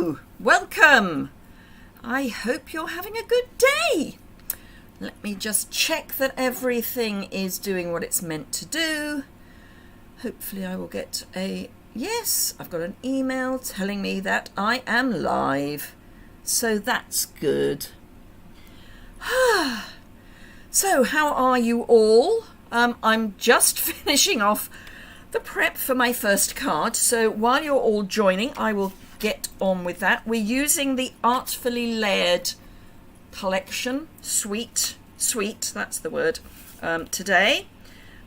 Hello, welcome. I hope you're having a good day. Let me just check that everything is doing what it's meant to do. Hopefully I will get a yes. I've got an email telling me that I am live, so that's good. So how are you all? I'm just finishing off the prep for my first card, so while you're all joining I will get on with that. We're using the Artfully Layered collection suite, that's the word, today,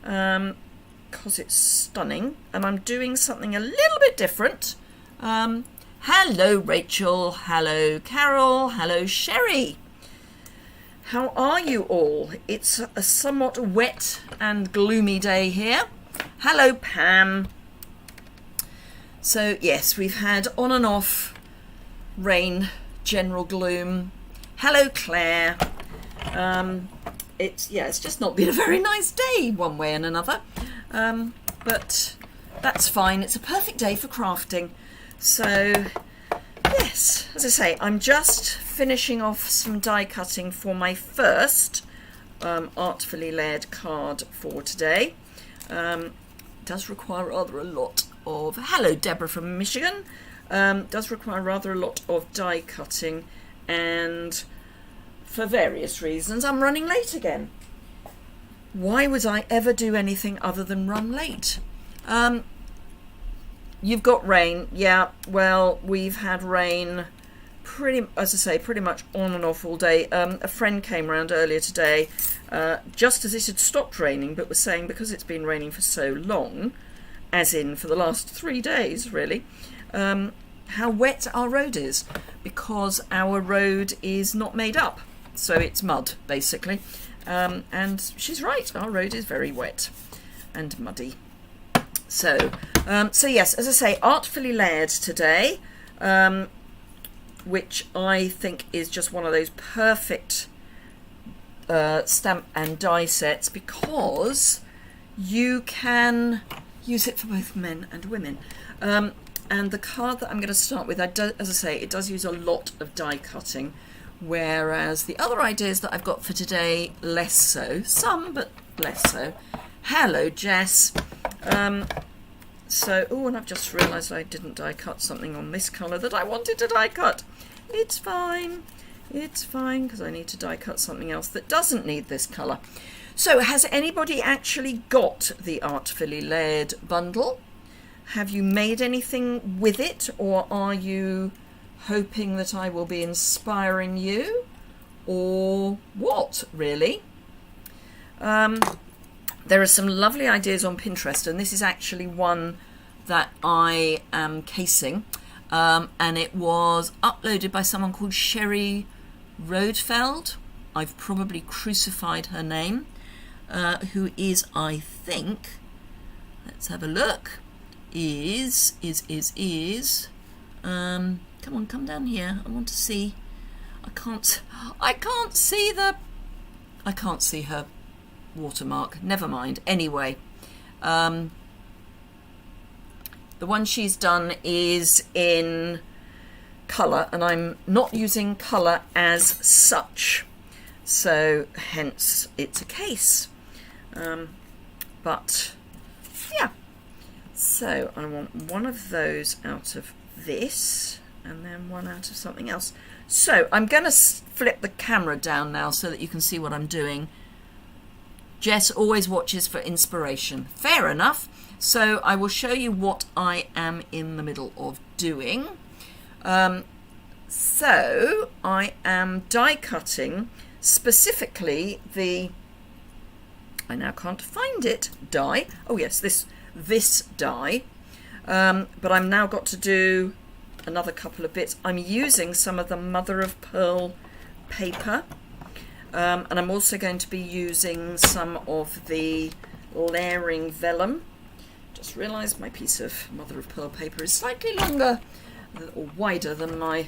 because it's stunning, and I'm doing something a little bit different. Hello Rachel, hello Carol, hello Sherry. How are you all? It's a somewhat wet and gloomy day here. Hello Pam. So yes, we've had on and off rain, general gloom. Hello Claire. It's just not been a very nice day one way and another, but that's fine. It's a perfect day for crafting. So yes, as I say, I'm just finishing off some die cutting for my first Artfully Layered card for today. Does require rather a lot of, hello Deborah from Michigan, does require rather a lot of die cutting, and for various reasons I'm running late again. Why would I ever do anything other than run late? You've got rain. Yeah, well, we've had rain pretty much on and off all day. A friend came around earlier today just as it had stopped raining, but was saying because it's been raining for so long, as in for the last 3 days really, how wet our road is, because our road is not made up, so it's mud basically, and she's right, our road is very wet and muddy. So yes, as I say, Artfully Layered today, which I think is just one of those perfect stamp and die sets, because you can use it for both men and women. And the card that I'm going to start with, as I say, it does use a lot of die cutting, whereas the other ideas that I've got for today, less so. Some, but less so. Hello, Jess. And I've just realised I didn't die cut something on this colour that I wanted to die cut. It's fine, because I need to die cut something else that doesn't need this colour. So has anybody actually got the Artfully Layered bundle? Have you made anything with it, or are you hoping that I will be inspiring you, or what, really? There are some lovely ideas on Pinterest, and this is actually one that I am casing, and it was uploaded by someone called Sherry Rodfeld. I've probably crucified her name, who is, I think, let's have a look, come on, come down here, I want to see, I can't see her watermark, never mind. Anyway, the one she's done is in colour, and I'm not using colour as such, so hence it's a case. But yeah, so I want one of those out of this, and then one out of something else. So I'm going to flip the camera down now so that you can see what I'm doing. Jess always watches for inspiration. Fair enough. So I will show you what I am in the middle of doing. So I am die cutting specifically the, I now can't find it, die. Oh yes, this die. But I've now got to do another couple of bits. I'm using some of the mother of pearl paper. And I'm also going to be using some of the layering vellum. Just realised my piece of mother of pearl paper is slightly longer or wider than the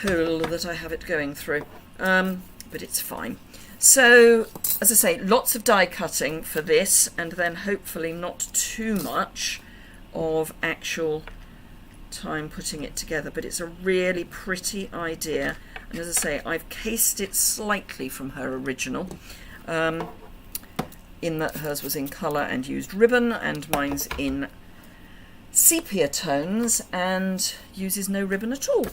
hole that I have it going through, but it's fine. So as I say, lots of die cutting for this, and then hopefully not too much of actual time putting it together, but it's a really pretty idea. And as I say, I've cased it slightly from her original, in that hers was in colour and used ribbon, and mine's in sepia tones and uses no ribbon at all.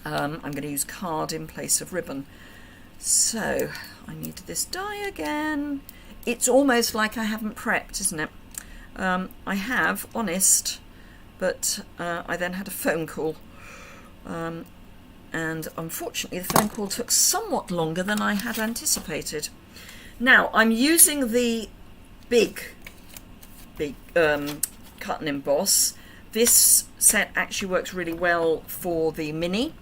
I'm going to use card in place of ribbon. So I need this die again. It's almost like I haven't prepped, isn't it? I have, honest, but I then had a phone call, and unfortunately the phone call took somewhat longer than I had anticipated. Now I'm using the big cut and emboss. This set actually works really well for the mini,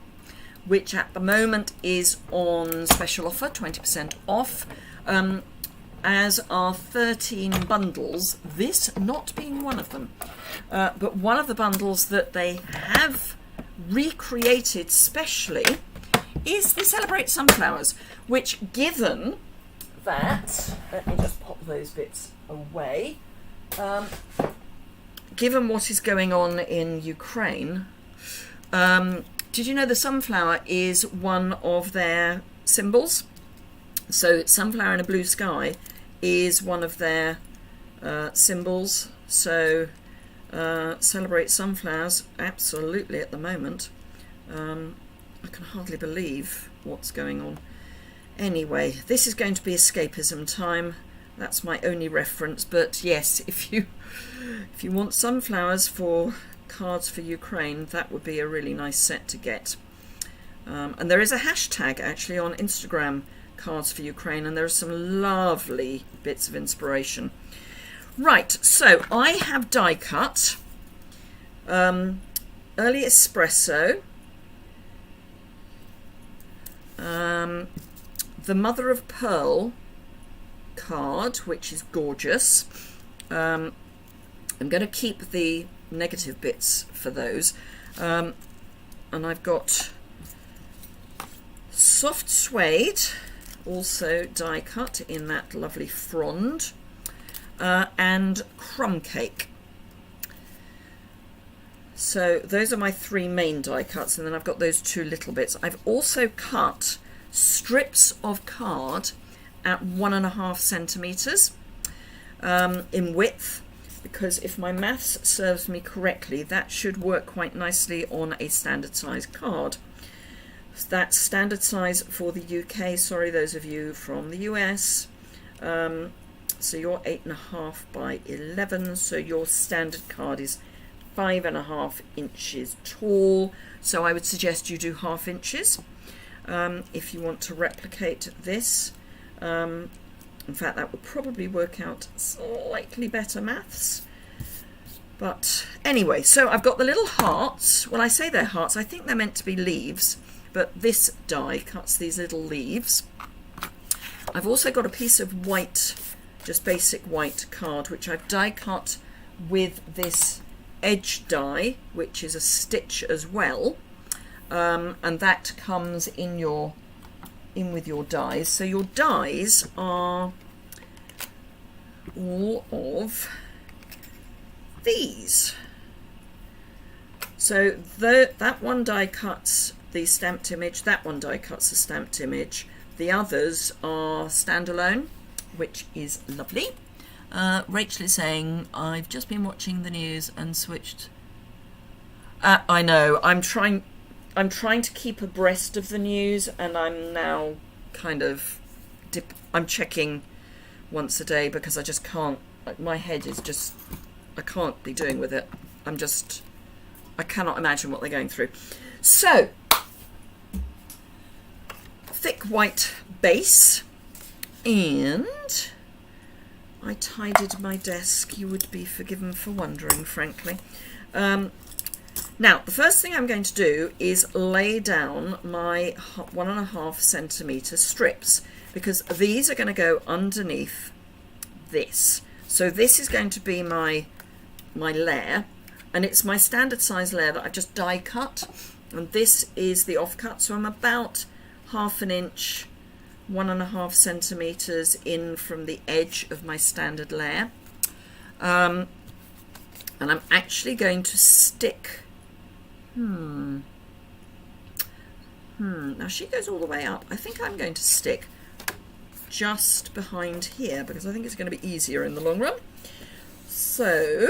which at the moment is on special offer, 20% off, as are 13 bundles, this not being one of them. But one of the bundles that they have recreated specially is the Celebrate Sunflowers, which, given that, let me just pop those bits away, given what is going on in Ukraine, did you know the sunflower is one of their symbols? So sunflower in a blue sky is one of their symbols. So Celebrate Sunflowers, absolutely at the moment. I can hardly believe what's going on. Anyway, this is going to be escapism time. That's my only reference. But yes, if you want sunflowers for cards for Ukraine, that would be a really nice set to get. And there is a hashtag actually on Instagram, cards for Ukraine, and there are some lovely bits of inspiration. Right, so I have die cut early espresso, the Mother of Pearl card, which is gorgeous. I'm going to keep the negative bits for those, and I've got Soft Suede, also die cut in that lovely frond, and Crumb Cake. So those are my three main die cuts, and then I've got those two little bits. I've also cut strips of card at 1.5 centimetres in width, because if my maths serves me correctly, that should work quite nicely on a standard size card. That's standard size for the UK, sorry, those of you from the US. So you're 8.5 by 11, so your standard card is 5.5 inches tall. So I would suggest you do 1/2 inches if you want to replicate this. In fact, that would probably work out slightly better maths. But anyway, so I've got the little hearts. Well, I say they're hearts, I think they're meant to be leaves, but this die cuts these little leaves. I've also got a piece of white, just basic white card, which I've die cut with this edge die, which is a stitch as well, and that comes in with your dies. So your dies are all of these. So that one die cuts the stamped image, that one die cuts a stamped image. The others are standalone, which is lovely. Rachel is saying, I've just been watching the news and switched. I know, I'm trying to keep abreast of the news, and I'm now kind of I'm checking once a day because I just can't, my head is just, I can't be doing with it. I cannot imagine what they're going through. So, thick white base, and I tidied my desk. You would be forgiven for wondering, frankly. Now, the first thing I'm going to do is lay down my 1.5 centimetre strips, because these are going to go underneath this. So this is going to be my layer, and it's my standard size layer that I've just die cut, and this is the offcut. So I'm about 1/2 inch, 1.5 centimetres in from the edge of my standard layer, and I'm actually going to stick Now she goes all the way up. I think I'm going to stick just behind here because I think it's going to be easier in the long run. So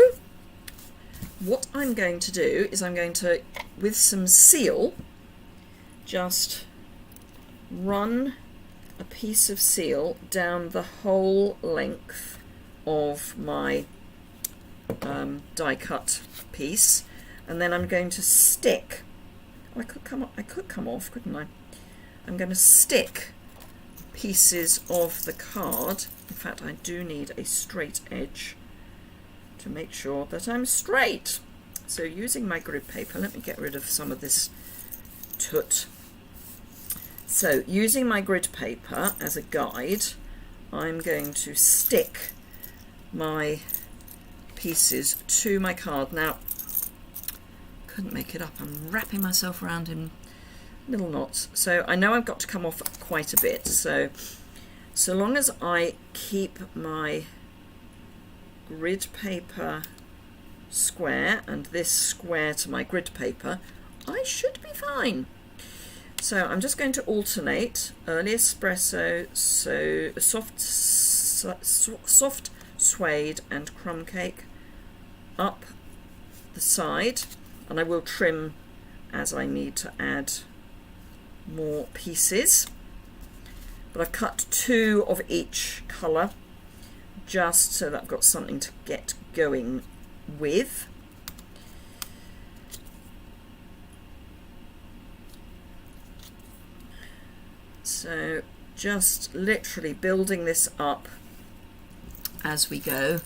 what I'm going to do is I'm going to, with some seal, just run a piece of seal down the whole length of my die cut piece, and then I'm going to stick. I could come off, couldn't I? I'm going to stick pieces of the card. In fact, I do need a straight edge to make sure that I'm straight. So using my grid paper, let me get rid of some of this toot. So using my grid paper as a guide, I'm going to stick my pieces to my card. Now, couldn't make it up. I'm wrapping myself around in little knots. So I know I've got to come off quite a bit. So long as I keep my grid paper square and this square to my grid paper, I should be fine. So I'm just going to alternate early espresso, so soft suede and crumb cake up the side, and I will trim as I need to add more pieces. But I've cut 2 of each colour just so that I've got something to get going with. So just literally building this up as we go.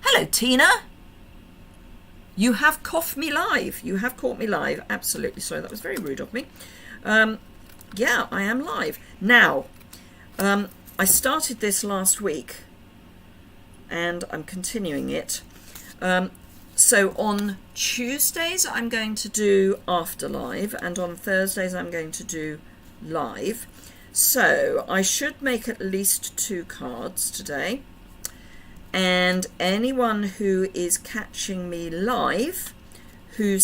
Hello, Tina. You have coughed me live. You have caught me live. Absolutely. Sorry, that was very rude of me. Yeah, I am live. Now, I started this last week and I'm continuing it. So on Tuesdays, I'm going to do after live, and on Thursdays, I'm going to do live. So I should make at least 2 cards today. And anyone who is catching me live, who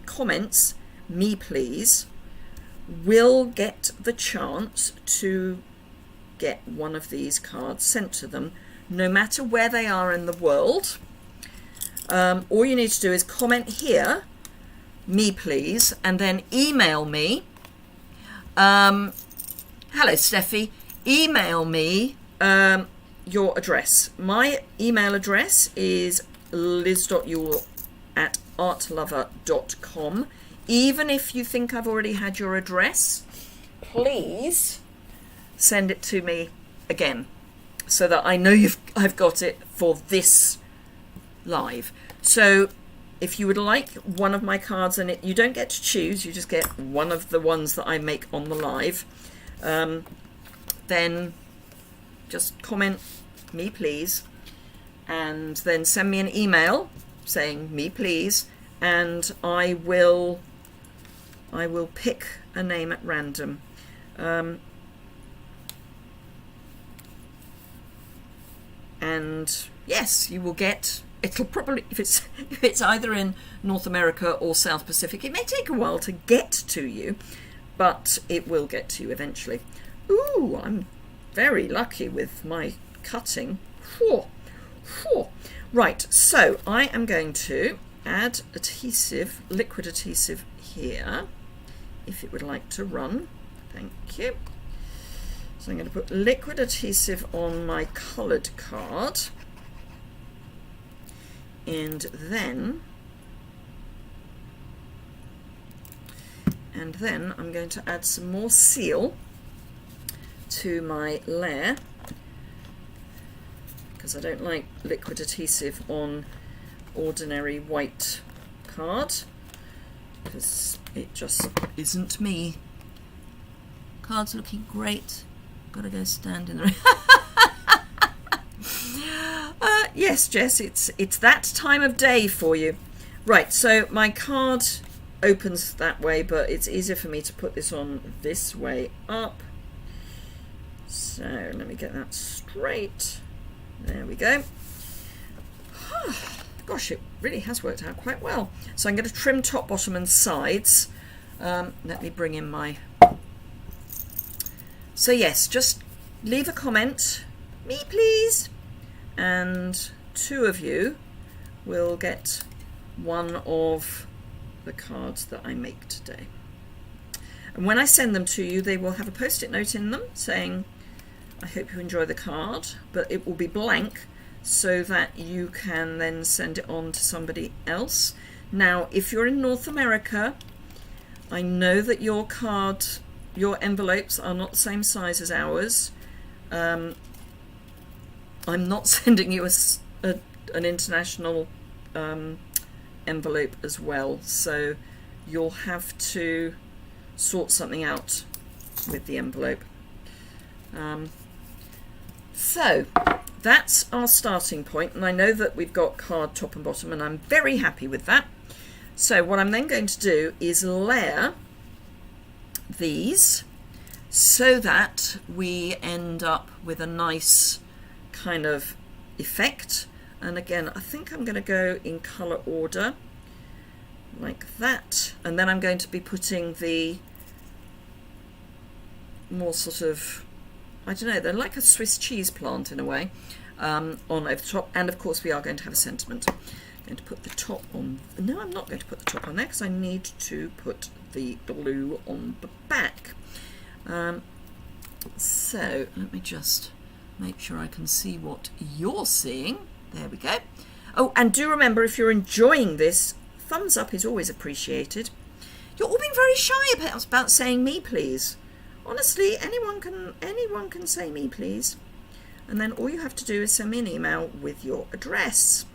comments "me please," will get the chance to get one of these cards sent to them, no matter where they are in the world. All you need to do is comment here, "me please," and then email me. Hello, Steffi. Email me your address. My email address is liz.yuille@artlover.com. Even if you think I've already had your address, please send it to me again so that I know I've got it for this live. So if you would like one of my cards, and you don't get to choose, you just get one of the ones that I make on the live, then just comment "me please," and then send me an email saying "me please," and I will pick a name at random. And yes, you will get. It'll probably, if it's either in North America or South Pacific, it may take a while to get to you, but it will get to you eventually. Ooh, I'm very lucky with my cutting. Right, so I am going to add adhesive, liquid adhesive here, if it would like to run. Thank you. So I'm going to put liquid adhesive on my coloured card. And then I'm going to add some more seal to my layer, because I don't like liquid adhesive on ordinary white card, because it just isn't me. Card's looking great. Gotta go stand in the rain. Yes, Jess, it's that time of day for you. Right, so my card opens that way, but it's easier for me to put this on this way up. So let me get that straight. There we go. Gosh, gosh, it really has worked out quite well. So I'm going to trim top, bottom and sides. Let me bring in my... So yes, just leave a comment, me please, and 2 of you will get one of the cards that I make today. And when I send them to you, they will have a post-it note in them saying, I hope you enjoy the card, but it will be blank so that you can then send it on to somebody else. Now, if you're in North America, I know that your envelopes are not the same size as ours. I'm not sending you an international envelope as well, so you'll have to sort something out with the envelope. So that's our starting point, and I know that we've got card top and bottom, and I'm very happy with that. So what I'm then going to do is layer these so that we end up with a nice kind of effect. And again, I think I'm going to go in colour order like that, and then I'm going to be putting the more sort of, I don't know, they're like a Swiss cheese plant in a way, on over the top. And of course we are going to have a sentiment. I'm going to put the top on. No, I'm not going to put the top on there because I need to put the blue on the back. So let me just make sure I can see what you're seeing. There we go. Oh, and do remember, if you're enjoying this, thumbs up is always appreciated. You're all being very shy about saying me please. Honestly, anyone can say me please. And then all you have to do is send me an email with your address.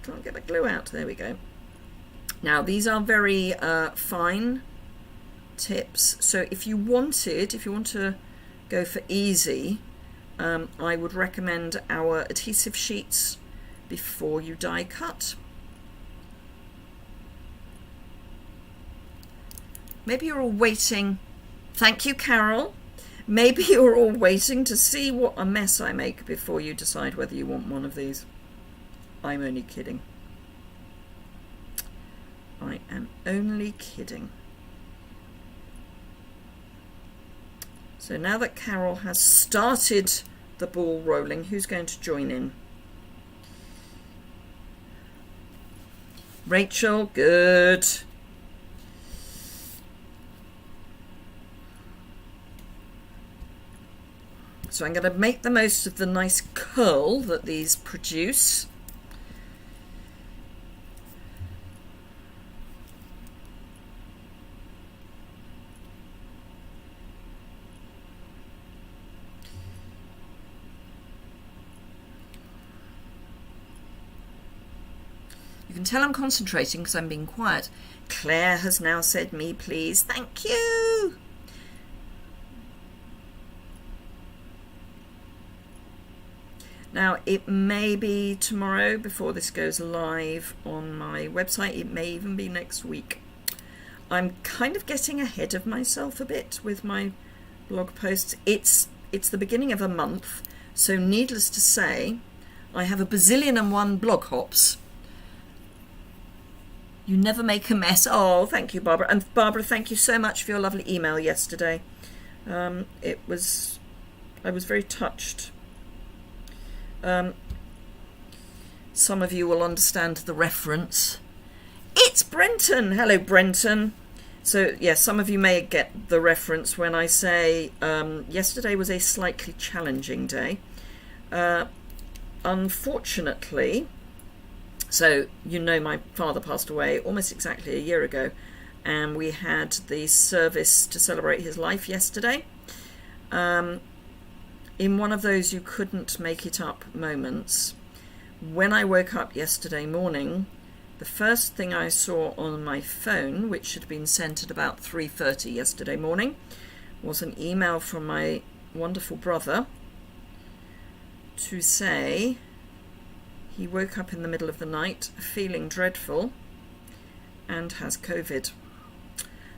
Can't get the glue out. There we go. Now these are very fine tips. So if you want to go for easy, I would recommend our adhesive sheets before you die cut. Maybe you're all waiting. Thank you, Carol. Maybe you're all waiting to see what a mess I make before you decide whether you want one of these. I'm only kidding. I am only kidding. So now that Carol has started the ball rolling, who's going to join in? Rachel, good. So I'm going to make the most of the nice curl that these produce. You can tell I'm concentrating because I'm being quiet. Claire has now said me please. Thank you. Now, it may be tomorrow before this goes live on my website. It may even be next week. I'm kind of getting ahead of myself a bit with my blog posts. It's the beginning of a month, so needless to say, I have a bazillion and one blog hops. You never make a mess. Oh, thank you, Barbara. And Barbara, thank you so much for your lovely email yesterday. I was very touched. Some of you will understand the reference. It's Brenton. Hello, Brenton. So, yeah, some of you may get the reference when I say yesterday was a slightly challenging day. Unfortunately, so you know my father passed away almost exactly a year ago, and we had the service to celebrate his life yesterday. In one of those you couldn't make it up moments, when I woke up yesterday morning, the first thing I saw on my phone, which had been sent at about 3:30 yesterday morning, was an email from my wonderful brother to say he woke up in the middle of the night feeling dreadful and has COVID.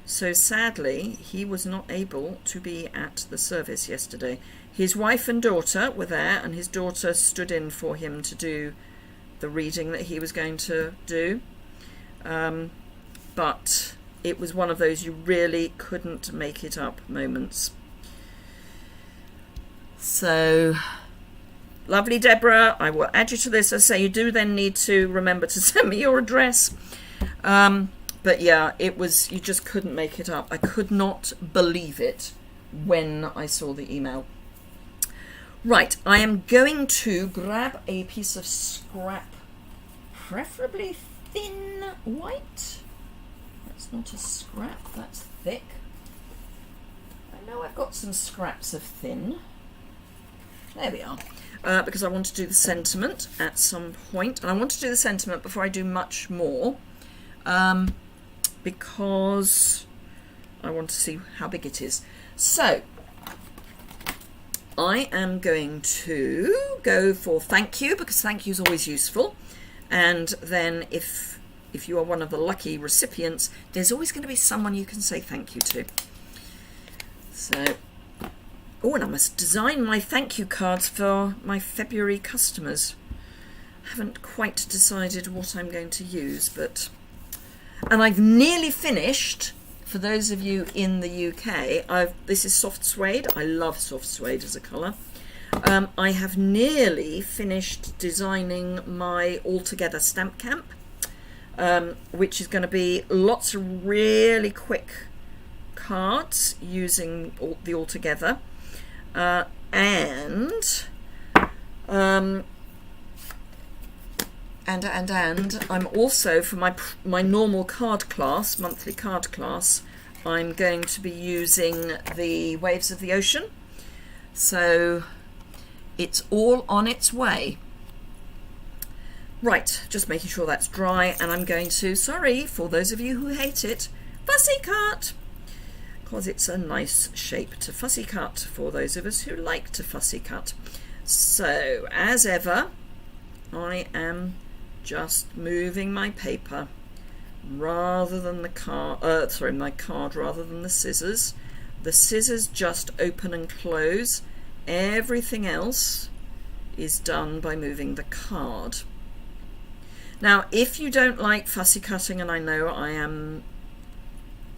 So sadly, he was not able to be at the service yesterday. His wife and daughter were there, and his daughter stood in for him to do the reading that he was going to do. But it was one of those you really couldn't make it up moments. So, lovely Deborah, I will add you to this. As I say, you do then need to remember to send me your address. But yeah, it was, you just couldn't make it up. I could not believe it when I saw the email. Right, I am going to grab a piece of scrap, preferably thin white. That's not a scrap, that's thick. I know I've got some scraps of thin. There we are. Because I want to do the sentiment at some point. And I want to do the sentiment before I do much more. Because I want to see how big it is. So, I am going to go for thank you, because thank you is always useful. And then if you are one of the lucky recipients, there's always going to be someone you can say thank you to. So, oh, and I must design my thank you cards for my February customers. I haven't quite decided what I'm going to use, but... And I've nearly finished, for those of you in the UK, this is soft suede. I love soft suede as a colour. I have nearly finished designing my Altogether stamp camp, which is going to be lots of really quick cards using the Altogether. And I'm also, for my normal card class, monthly card class, I'm going to be using the Waves of the Ocean. So it's all on its way. Right, just making sure that's dry, and I'm going to, sorry for those of you who hate it, fussy cut, because it's a nice shape to fussy cut for those of us who like to fussy cut. So, as ever, I am just moving my paper rather than my card rather than the scissors. The scissors just open and close. Everything else is done by moving the card. Now, if you don't like fussy cutting, and I know I am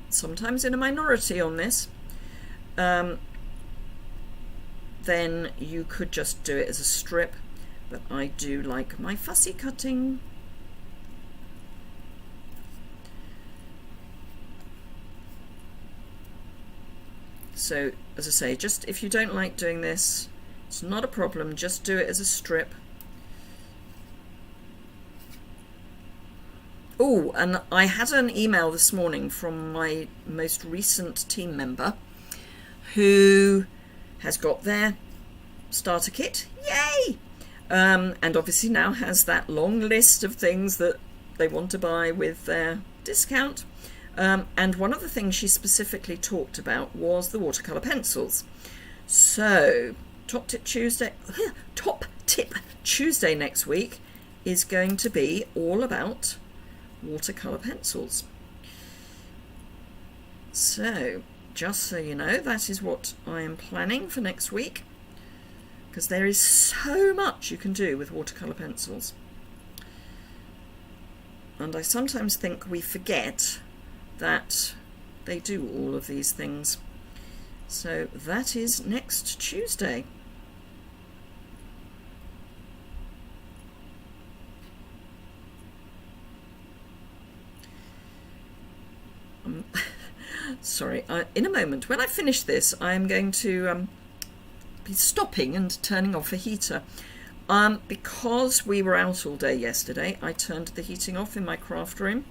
sometimes in a minority on this, then you could just do it as a strip. But I do like my fussy cutting. So, as I say, just if you don't like doing this, it's not a problem, just do it as a strip. Oh, and I had an email this morning from my most recent team member who has got their starter kit. Yay! And obviously now has that long list of things that they want to buy with their discount. And one of the things she specifically talked about was the watercolour pencils. So, Top Tip Tuesday next week is going to be all about watercolour pencils. So, just so you know, that is what I am planning for next week. Because there is so much you can do with watercolour pencils. And I sometimes think we forget that they do all of these things. So that is next Tuesday. Sorry, in a moment, when I finish this, I'm going to be stopping and turning off a heater. Because we were out all day yesterday, I turned the heating off in my craft room,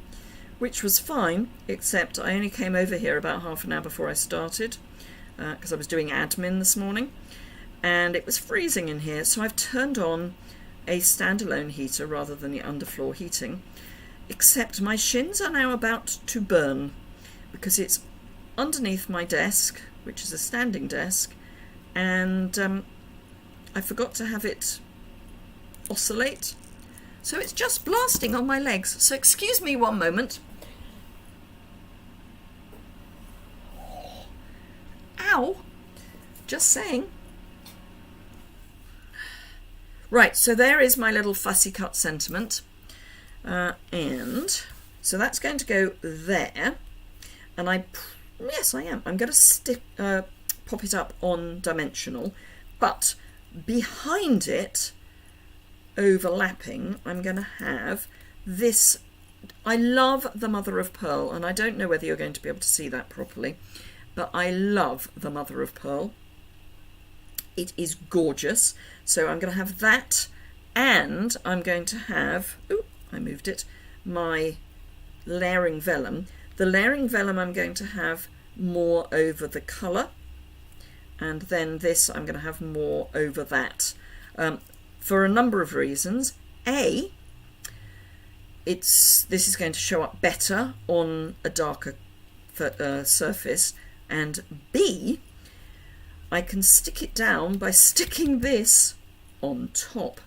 which was fine, except I only came over here about half an hour before I started, because I was doing admin this morning, and it was freezing in here, so I've turned on a standalone heater rather than the underfloor heating, except my shins are now about to burn, because it's underneath my desk, which is a standing desk, and I forgot to have it oscillate, so it's just blasting on my legs. So excuse me one moment. Just saying. Right, so there is my little fussy cut sentiment. And so that's going to go there. And yes, I am. I'm going to pop it up on dimensional. But behind it, overlapping, I'm going to have this. I love the mother of pearl, and I don't know whether you're going to be able to see that properly, but I love the mother of pearl. It is gorgeous. So I'm going to have that, and I'm going to have, ooh, I moved it, my layering vellum. The layering vellum I'm going to have more over the colour, and then this I'm going to have more over that, for a number of reasons. A, this is going to show up better on a darker surface, and B, I can stick it down by sticking this on top.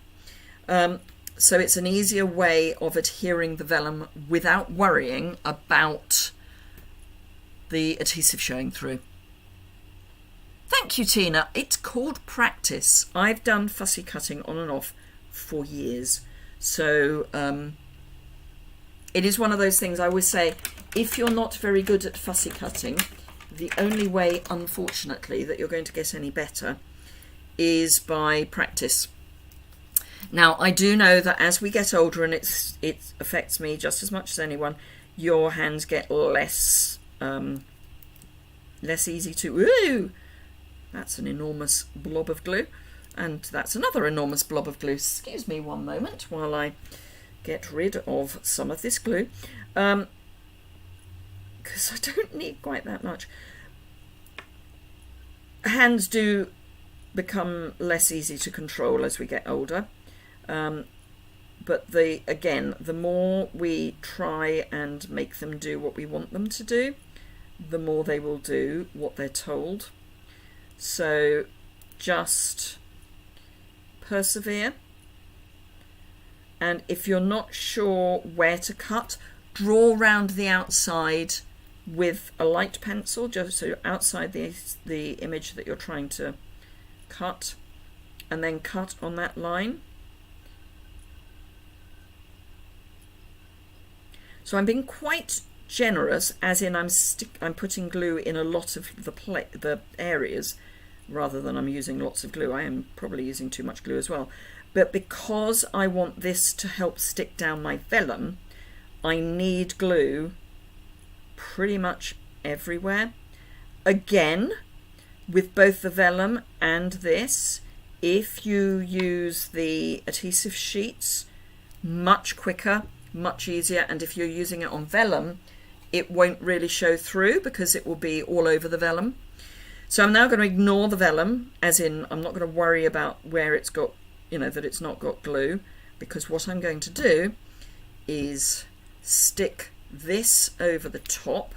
So it's an easier way of adhering the vellum without worrying about the adhesive showing through. Thank you, Tina. It's called practice. I've done fussy cutting on and off for years. So it is one of those things I always say, if you're not very good at fussy cutting, the only way, unfortunately, that you're going to get any better is by practice. Now, I do know that as we get older, and it affects me just as much as anyone, your hands get less easy to... Ooh! That's an enormous blob of glue. And that's another enormous blob of glue. Excuse me one moment while I get rid of some of this glue. Because I don't need quite that much. Hands do become less easy to control as we get older. But again, the more we try and make them do what we want them to do, the more they will do what they're told. So just persevere. And if you're not sure where to cut, draw around the outside with a light pencil, just so you're outside the image that you're trying to cut, and then cut on that line. So I'm being quite generous, as in I'm putting glue in a lot of the areas, rather than I'm using lots of glue. I am probably using too much glue as well. But because I want this to help stick down my vellum, I need glue pretty much everywhere. Again, with both the vellum and this, if you use the adhesive sheets, much quicker, much easier, and if you're using it on vellum, it won't really show through because it will be all over the vellum. So I'm now going to ignore the vellum, as in I'm not going to worry about where it's got, that it's not got glue, because what I'm going to do is stick this over the top.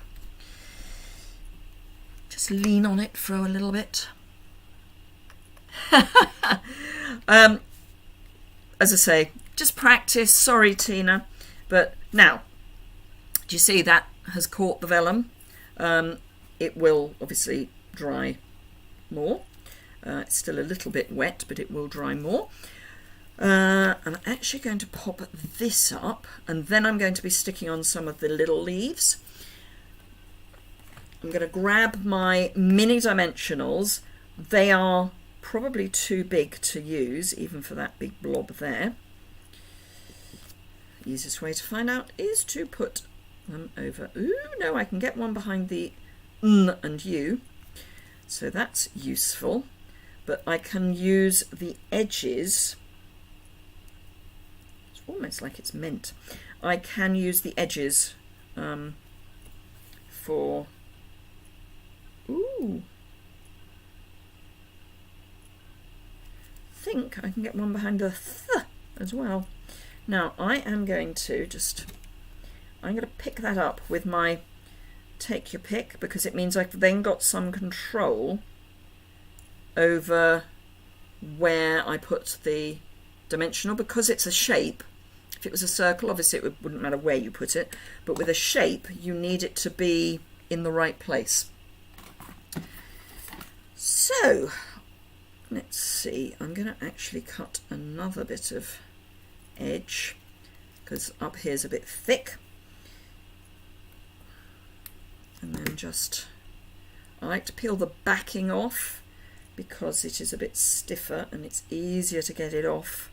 Just lean on it for a little bit. As I say, just practice. Sorry, Tina. But now, do you see that has caught the vellum? It will obviously dry more. It's still a little bit wet, but it will dry more. I'm actually going to pop this up, and then I'm going to be sticking on some of the little leaves. I'm going to grab my mini dimensionals. They are probably too big to use, even for that big blob there. The easiest way to find out is to put them over. Ooh, no, I can get one behind the N and U. So that's useful. But I can use the edges. It's almost like it's mint. I can use the edges for... Ooh. I think I can get one behind the th as well. Now I am going to I'm going to pick that up with my take your pick, because it means I've then got some control over where I put the dimensional, because it's a shape. If it was a circle, obviously it wouldn't matter where you put it, but with a shape you need it to be in the right place. So let's see, I'm going to actually cut another bit of edge because up here's a bit thick, and then just, I like to peel the backing off because it is a bit stiffer and it's easier to get it off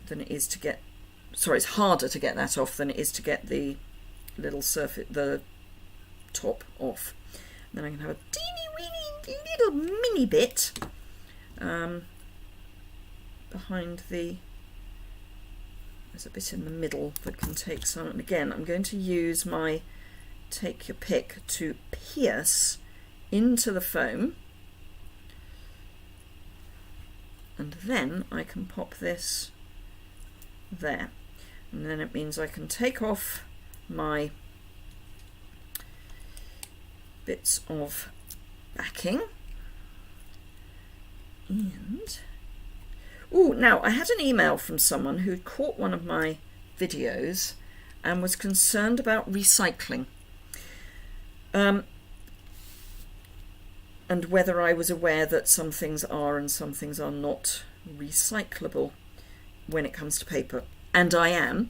than it is to get, sorry, it's harder to get that off than it is to get the little surface, the top off. And then I can have a teeny weeny little mini bit behind the, there's a bit in the middle that can take some, and again I'm going to use my take your pick to pierce into the foam, and then I can pop this there, and then it means I can take off my bits of backing. And oh, now I had an email from someone who'd caught one of my videos and was concerned about recycling, and whether I was aware that some things are and some things are not recyclable when it comes to paper, and I am.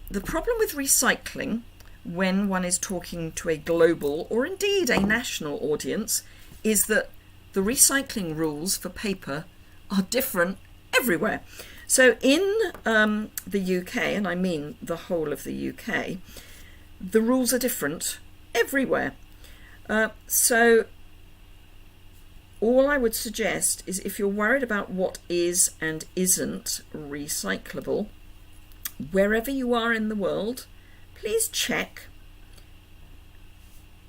The problem with recycling when one is talking to a global or indeed a national audience is that the recycling rules for paper are different everywhere. So in the UK, and I mean the whole of the UK, the rules are different everywhere. So all I would suggest is, if you're worried about what is and isn't recyclable, wherever you are in the world, please check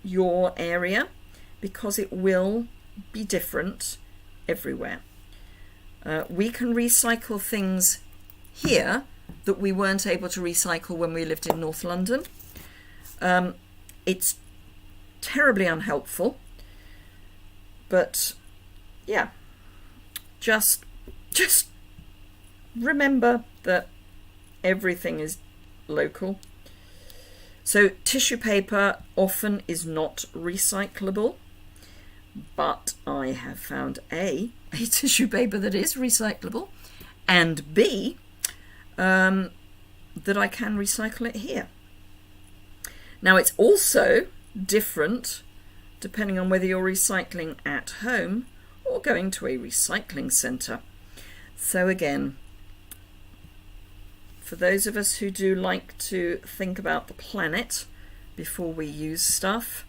your area, because it will be different everywhere. We can recycle things here that we weren't able to recycle when we lived in North London. It's terribly unhelpful, but yeah, just remember that everything is local. So tissue paper often is not recyclable, but I have found A, tissue paper that is recyclable, and B, that I can recycle it here. Now it's also different depending on whether you're recycling at home or going to a recycling centre. So again, for those of us who do like to think about the planet before we use stuff,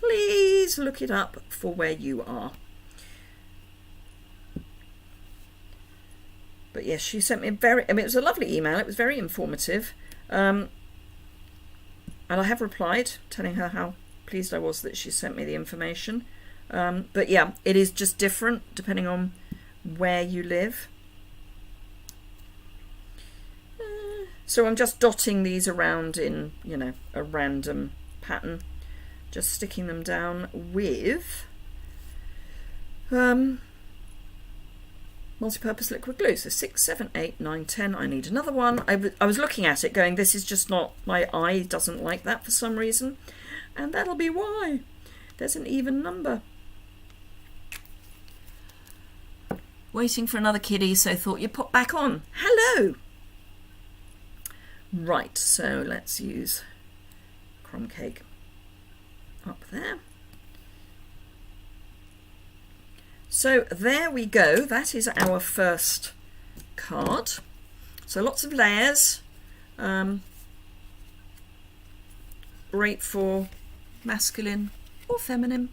please look it up for where you are. But yes, she sent me it was a lovely email. It was very informative. And I have replied, telling her how pleased I was that she sent me the information. But yeah, it is just different depending on where you live. So I'm just dotting these around in, you know, a random pattern, just sticking them down with multi-purpose liquid glue. So 6, 7, 8, 9, 10. I need another one. I was looking at it going, this is just not, my eye doesn't like that for some reason, and that'll be why. There's an even number. Waiting for another kiddie, so thought you'd pop back on. Hello. Right, so let's use crumb cake up there. So there we go, that is our first card. So lots of layers, great for masculine or feminine.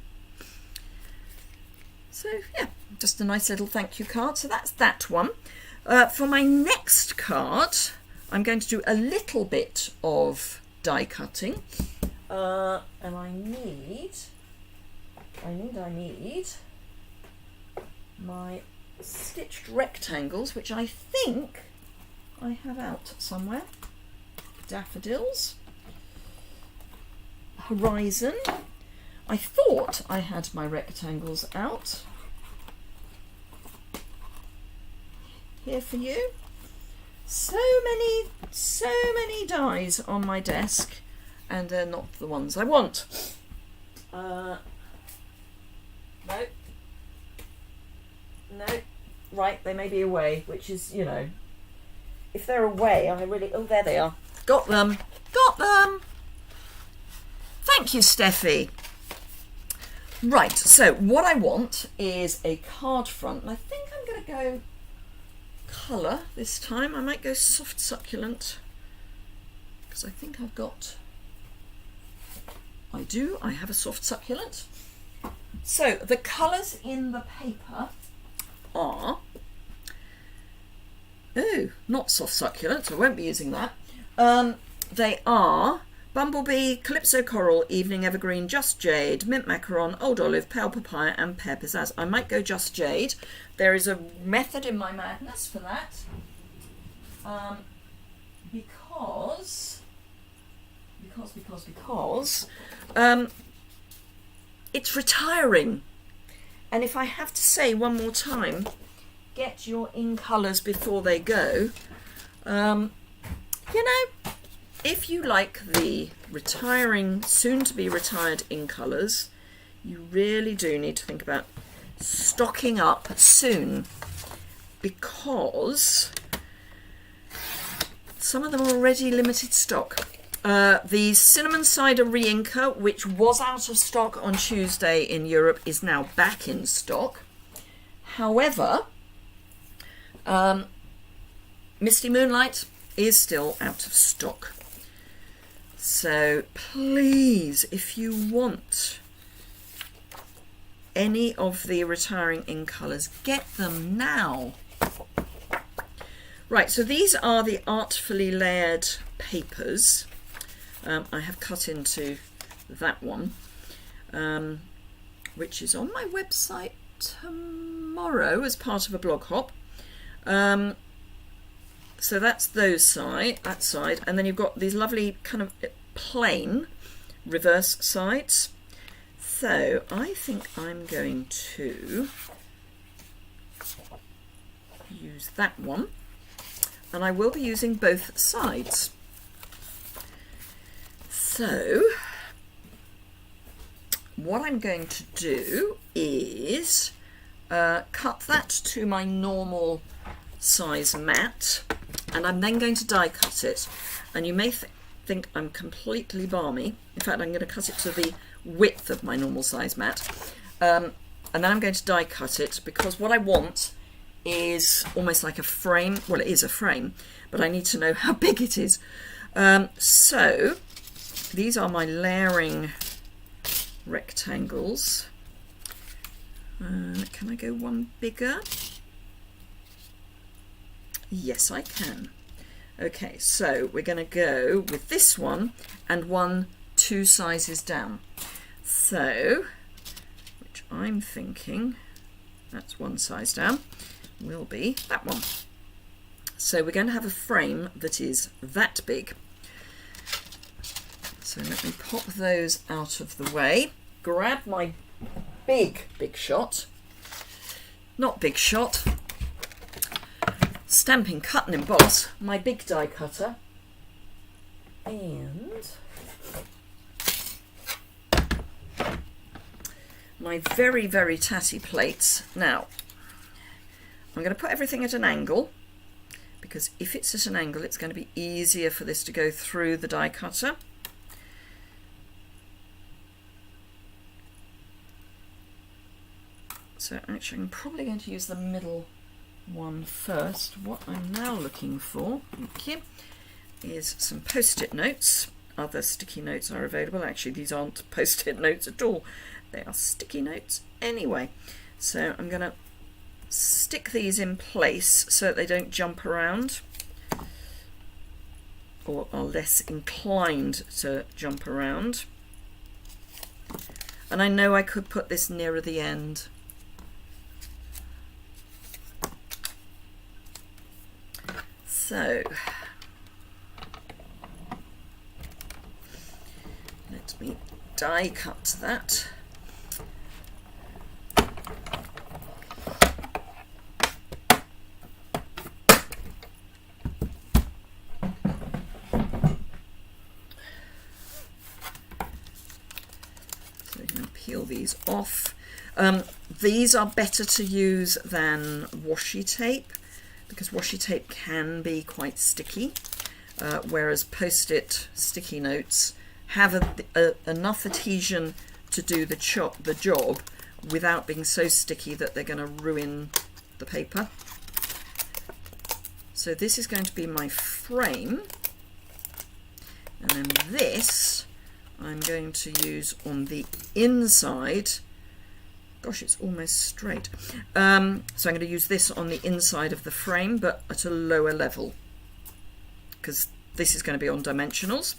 So yeah, just a nice little thank you card. So that's that one. For my next card, I'm going to do a little bit of die cutting, and I need my stitched rectangles, which I think I have out somewhere. Daffodils, horizon. I thought I had my rectangles out. Here for you. So many dies on my desk, and they're not the ones I want. No. Right, they may be away, which is, you know, if they're away, I really... Oh, there they are. Got them. Got them. Thank you, Steffi. Right, so what I want is a card front, and I think I'm going to go colour this time. I might go soft succulent, because I think I've got... I have a soft succulent. So the colours in the paper are... Oh, not soft succulent, I won't be using that. They are Bumblebee, Calypso Coral, Evening Evergreen, Just Jade, Mint Macaron, Old Olive, Pale Papaya and Pear Pizzazz. I might go Just Jade. There is a method in my madness for that. Because it's retiring. And if I have to say one more time, get your in colours before they go. You know, if you like the retiring, soon to be retired in colours, you really do need to think about stocking up soon, because some of them are already limited stock. The Cinnamon Cider Re-Inker, which was out of stock on Tuesday in Europe, is now back in stock. However, Misty Moonlight is still out of stock. So please, if you want any of the retiring in colours, get them now. Right, so these are the Artfully Layered papers. I have cut into that one, which is on my website tomorrow as part of a blog hop. So that's that side, and then you've got these lovely kind of plain reverse sides. So I think I'm going to use that one, and I will be using both sides. So what I'm going to do is cut that to my normal size mat, and I'm then going to die cut it. And you may think I'm completely balmy. In fact, I'm going to cut it to the width of my normal size mat, and then I'm going to die cut it, because what I want is almost like a frame. Well, it is a frame, but I need to know how big it is. So these are my layering rectangles. Can I go one bigger? Yes, I can. Okay, so we're going to go with this one and one 2 sizes down. So, which I'm thinking, that's 1 size down, will be that one. So we're going to have a frame that is that big. So let me pop those out of the way, grab my big shot, not big shot, Stampin' Cut and Emboss, my big die cutter, and my very, very tatty plates. Now, I'm going to put everything at an angle, because if it's at an angle, it's going to be easier for this to go through the die cutter. So actually, I'm probably going to use the middle one first. What I'm now looking for, thank you, is some post-it notes. Other sticky notes are available. Actually, these aren't post-it notes at all. They are sticky notes anyway. So I'm going to stick these in place so that they don't jump around, or are less inclined to jump around. And I know I could put this nearer the end. So let me die cut that. these off. These are better to use than washi tape, because washi tape can be quite sticky, whereas post-it sticky notes have enough adhesion to do the job without being so sticky that they're going to ruin the paper. So this is going to be my frame, and then this I'm going to use on the inside. Gosh, it's almost straight. So I'm going to use this on the inside of the frame, but at a lower level, because this is going to be on dimensionals.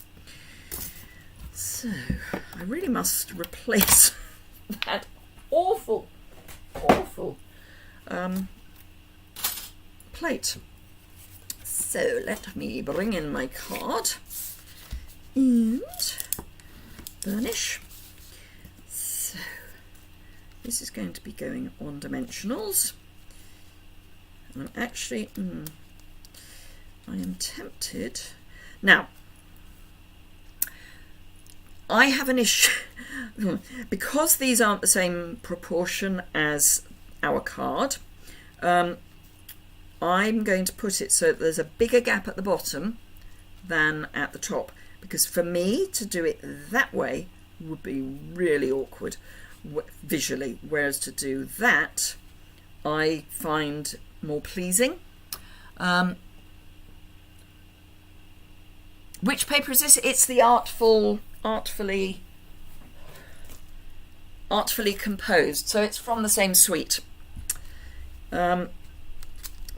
So I really must replace that awful plate. So let me bring in my card and burnish. So this is going to be going on dimensionals. And I'm actually, I am tempted. Now, I have an issue because these aren't the same proportion as our card. I'm going to put it so that there's a bigger gap at the bottom than at the top, because for me to do it that way would be really awkward visually, whereas to do that I find more pleasing. Which paper is this? It's the Artfully Composed, so it's from the same suite.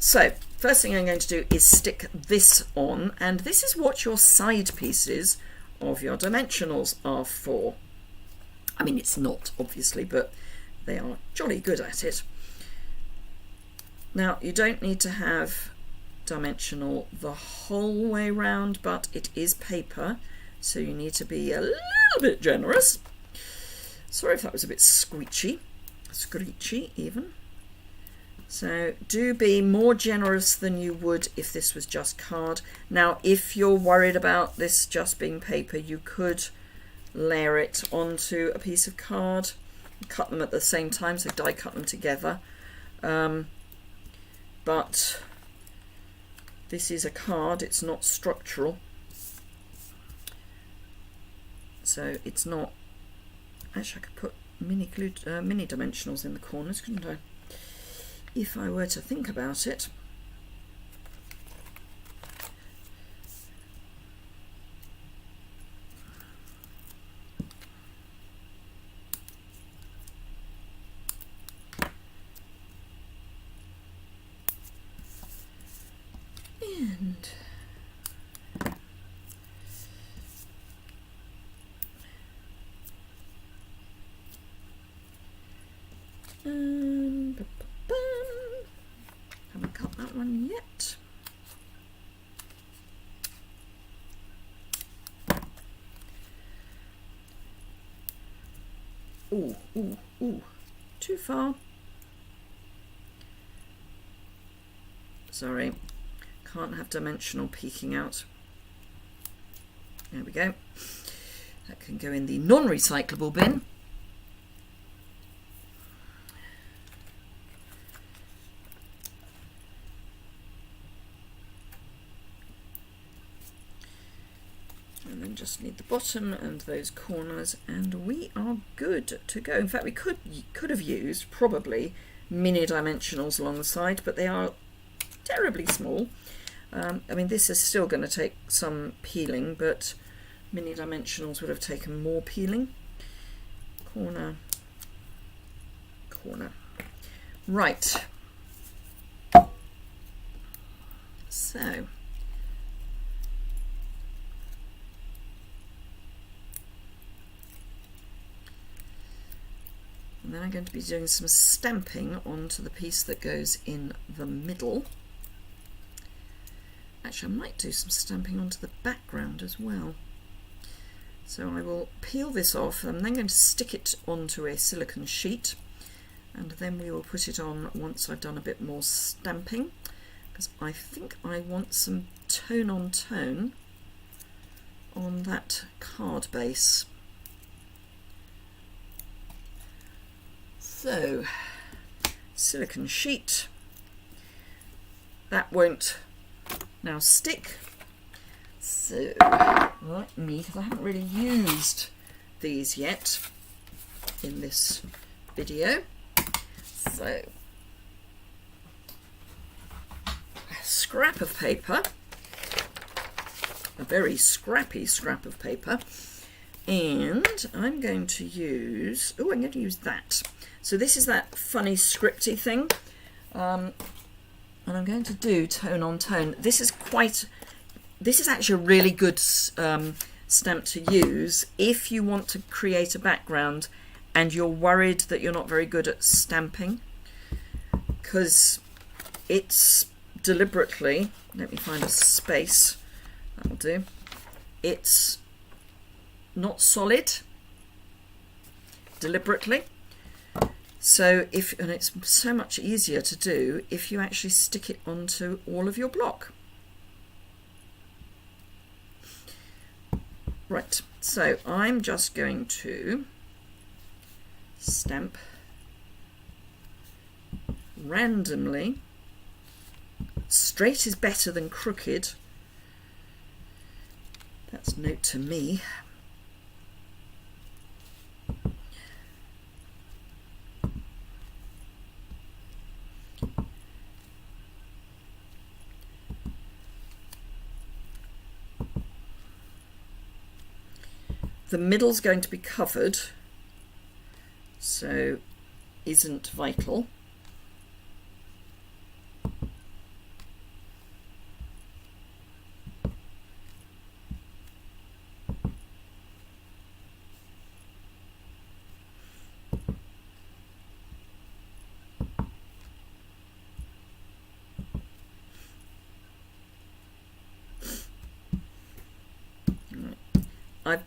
So first thing I'm going to do is stick this on, and this is what your side pieces of your dimensionals are for. I mean, it's not, obviously, but they are jolly good at it. Now, you don't need to have dimensional the whole way round, but it is paper, so you need to be a little bit generous. Sorry if that was a bit screechy even. So do be more generous than you would if this was just card. Now, if you're worried about this just being paper, you could layer it onto a piece of card, cut them at the same time, so die cut them together. But this is a card, it's not structural. So it's not, actually I could put mini dimensionals in the corners, couldn't I? If I were to think about it. Haven't cut that one yet. Ooh, too far. Sorry, can't have dimensional peeking out. There we go. That can go in the non-recyclable bin. And then just need the bottom and those corners, and we are good to go. In fact, we could have used probably mini dimensionals along the side, but they are terribly small. I mean, this is still going to take some peeling, but mini dimensionals would have taken more peeling. Corner, corner. Right. So. And then I'm going to be doing some stamping onto the piece that goes in the middle. Actually, I might do some stamping onto the background as well. So I will peel this off. I'm then going to stick it onto a silicone sheet, and then we will put it on once I've done a bit more stamping, because I think I want some tone on tone on that card base. So, silicone sheet. That won't now stick. So, like me, because I haven't really used these yet in this video. So, a scrap of paper, a very scrappy scrap of paper, and I'm going to use, oh, I'm going to use that. So this is that funny scripty thing, and I'm going to do tone on tone. This is actually a really good stamp to use if you want to create a background and you're worried that you're not very good at stamping, because it's deliberately, let me find a space, that'll do, it's not solid deliberately. So and it's so much easier to do if you actually stick it onto all of your block. Right, so I'm just going to stamp randomly. Straight is better than crooked. That's note to me. The middle's going to be covered, so isn't vital. I've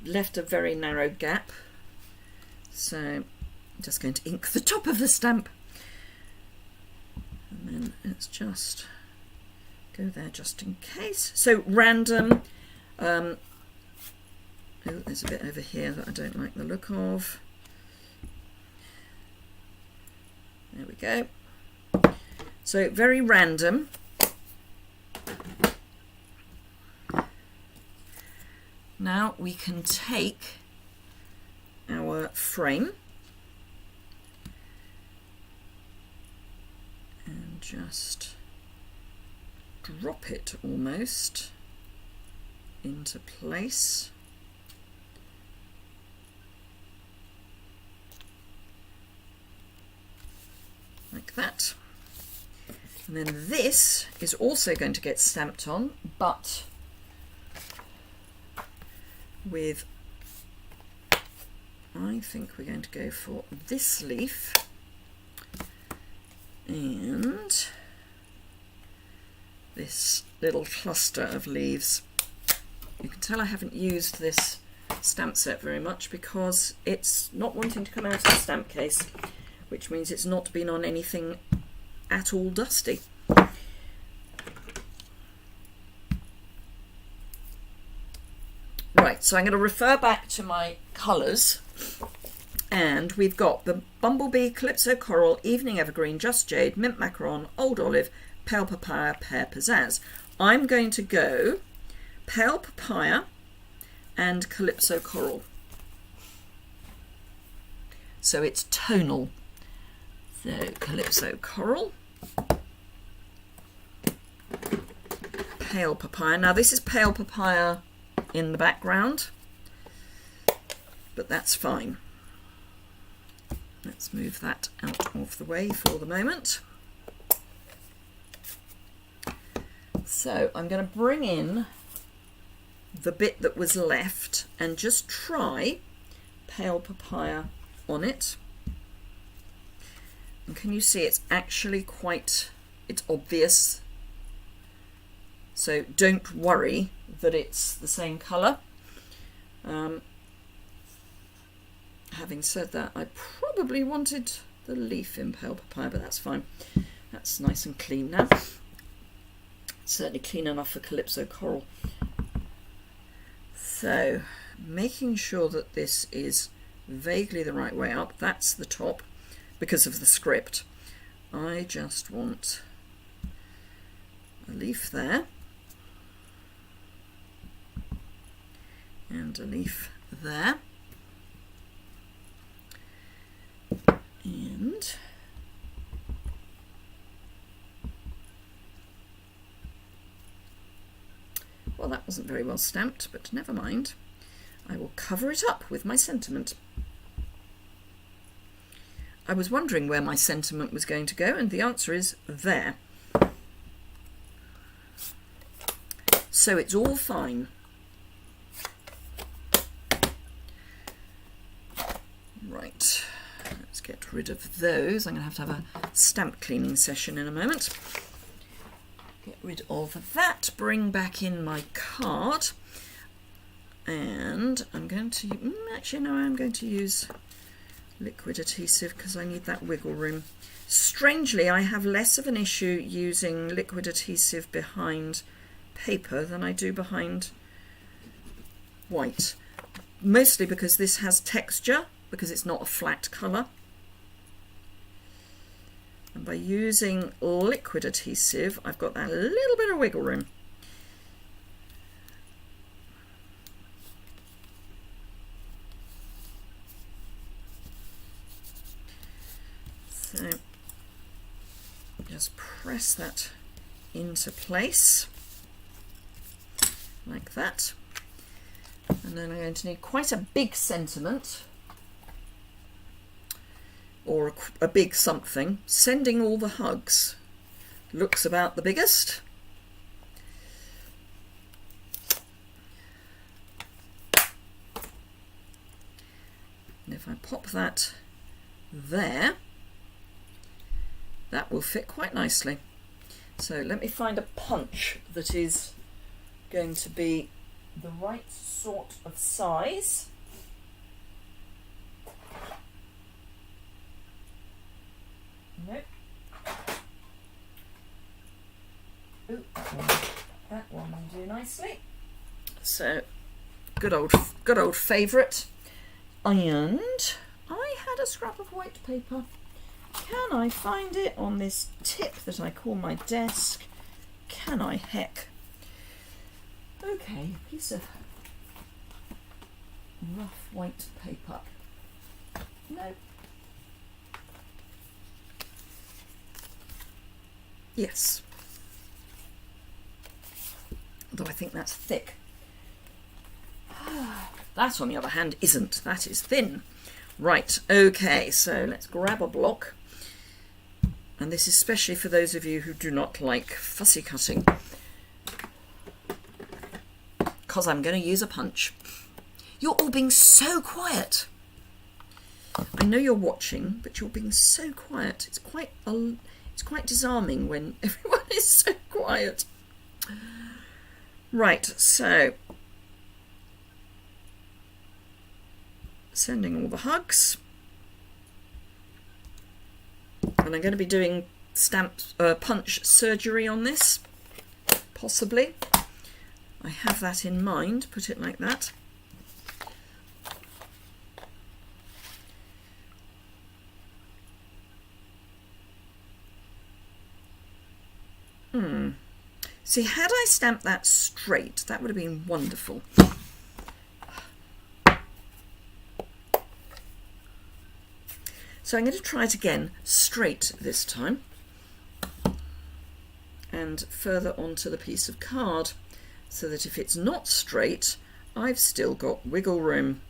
left a very narrow gap, so I'm just going to ink the top of the stamp, and then let's just go there just in case. So random, oh, there's a bit over here that I don't like the look of. There we go. So very random. Now we can take our frame and just drop it almost into place. Like that. And then this is also going to get stamped on, but with, I think we're going to go for this leaf and this little cluster of leaves. You can tell I haven't used this stamp set very much because it's not wanting to come out of the stamp case, which means it's not been on anything at all dusty. Right, so I'm going to refer back to my colours, and we've got the Bumblebee, Calypso Coral, Evening Evergreen, Just Jade, Mint Macaron, Old Olive, Pale Papaya, Pear Pizzazz. I'm going to go Pale Papaya and Calypso Coral. So it's tonal. So Calypso Coral, Pale Papaya. Now this is Pale Papaya in the background, but that's fine. Let's move that out of the way for the moment. So I'm going to bring in the bit that was left and just try Pale Papaya on it. And can you see it's actually it's obvious. So don't worry that it's the same colour. Having said that, I probably wanted the leaf in Pale Papaya, but that's fine. That's nice and clean now. Certainly clean enough for Calypso Coral. So making sure that this is vaguely the right way up, that's the top. because of the script. I just want a leaf there and a leaf there, and well, that wasn't very well stamped, but never mind. I will cover it up with my sentiment. I was wondering where my sentiment was going to go, and the answer is there. So it's all fine. Right, let's get rid of those. I'm going to have a stamp cleaning session in a moment. Get rid of that, bring back in my card, and I'm going to, actually no, I'm going to use liquid adhesive because I need that wiggle room. Strangely, I have less of an issue using liquid adhesive behind paper than I do behind white, mostly because this has texture, because it's not a flat colour. And by using liquid adhesive, I've got that little bit of wiggle room. So just press that into place like that. And then I'm going to need quite a big sentiment, or a big something. Sending all the hugs looks about the biggest. And if I pop that there, that will fit quite nicely. So let me find a punch that is going to be the right sort of size. Nope. Ooh, that one will do nicely. So, good old favourite. And I had a scrap of white paper. Can I find it on this tip that I call my desk? Can I? Heck. Okay, piece of rough white paper. No. Yes. Although I think that's thick. That, on the other hand, isn't. That is thin. Right, okay, so let's grab a block. And this is especially for those of you who do not like fussy cutting, because I'm going to use a punch. You're all being so quiet. I know you're watching, but you're being so quiet. It's quite disarming when everyone is so quiet. Right, so sending all the hugs. And I'm going to be doing punch surgery on this, possibly. I have that in mind, put it like that. See, had I stamped that straight, that would have been wonderful. So I'm going to try it again, straight this time, and further onto the piece of card, so that if it's not straight, I've still got wiggle room.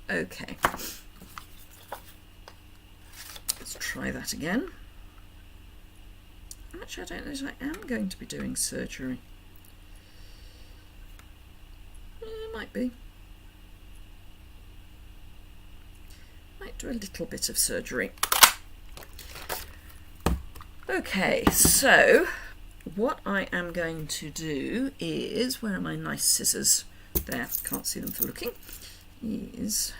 Okay, let's try that again. Actually, I don't know if I am going to be doing surgery. Might be. Might do a little bit of surgery. Okay, so what I am going to do is, where are my nice scissors? There, can't see them for looking. Am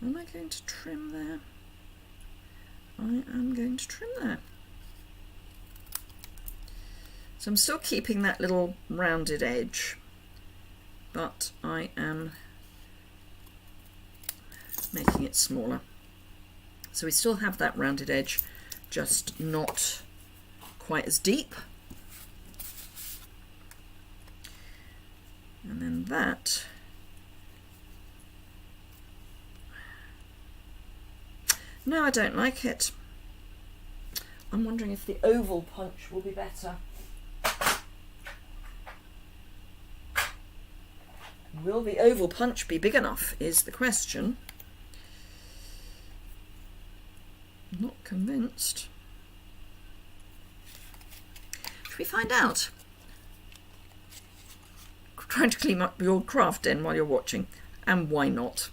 I going to trim there? I am going to trim there. So I'm still keeping that little rounded edge, but I am making it smaller. So we still have that rounded edge, just not quite as deep. And then that. No, I don't like it. I'm wondering if the oval punch will be better. Will the oval punch be big enough is the question. Not convinced. Should we find out? Trying to clean up your craft den while you're watching, and why not?